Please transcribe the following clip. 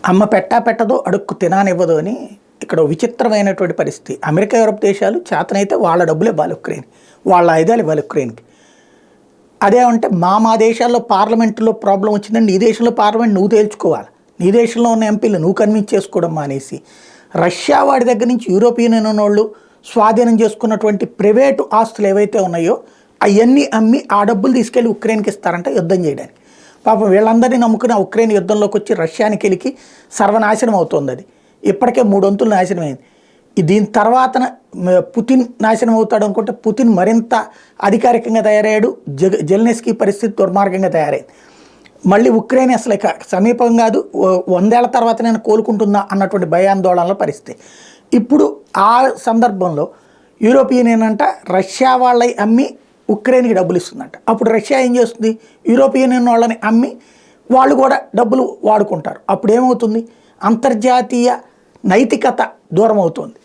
అమ్మ పెట్టా పెట్టదో అడుక్కు తినానివ్వదు అని ఇక్కడ విచిత్రమైనటువంటి పరిస్థితి. అమెరికా, యూరప్ దేశాలు చేతనైతే వాళ్ళ డబ్బులు ఇవ్వాలి ఉక్రెయిన్, వాళ్ళ ఆయుధాలు ఇవ్వాలి ఉక్రెయిన్కి. అదేమంటే మా దేశాల్లో పార్లమెంటులో ప్రాబ్లం వచ్చిందండి, నీ దేశంలో పార్లమెంట్ నువ్వు తేల్చుకోవాలి, నీ దేశంలో ఉన్న ఎంపీలు నువ్వు కన్విన్స్ చేసుకోవడం మానేసి రష్యా వాడి దగ్గర నుంచి యూరోపియన్ యూనియన్ వాళ్ళు స్వాధీనం చేసుకున్నటువంటి ప్రైవేటు ఆస్తులు ఏవైతే ఉన్నాయో అవన్నీ అమ్మి ఆ డబ్బులు తీసుకెళ్ళి ఉక్రెయిన్కి ఇస్తారంట యుద్ధం చేయడానికి. పాపం వీళ్ళందరినీ నమ్ముకుని ఉక్రెయిన్ యుద్ధంలోకి వచ్చి రష్యానికి వెళ్ళి సర్వనాశనం అవుతుంది. అది ఇప్పటికే 3 వంతులు నాశనం అయింది. దీని తర్వాత పుతిన్ నాశనం అవుతాడు అనుకుంటే పుతిన్ మరింత అధికారికంగా తయారయ్యాడు. జెలెన్స్కీ పరిస్థితి దుర్మార్గంగా తయారైంది. మళ్ళీ ఉక్రెయిన్ అసలు ఇక సమీపం కాదు, 100 ఏళ్ల తర్వాత నేను కోలుకుంటున్నా అన్నటువంటి భయాందోళనల పరిస్థితి. ఇప్పుడు ఆ సందర్భంలో యూరోపియన్ యూనియన్ రష్యా వాళ్ళని అమ్మి ఉక్రెయిన్కి డబ్బులు ఇస్తుందంట. అప్పుడు రష్యా ఏం చేస్తుంది, యూరోపియన్ యూనియన్ వాళ్ళని అమ్మి వాళ్ళు కూడా డబ్బులు వాడుకుంటారు. అప్పుడు ఏమవుతుంది, అంతర్జాతీయ నైతికత దూరం అవుతుంది.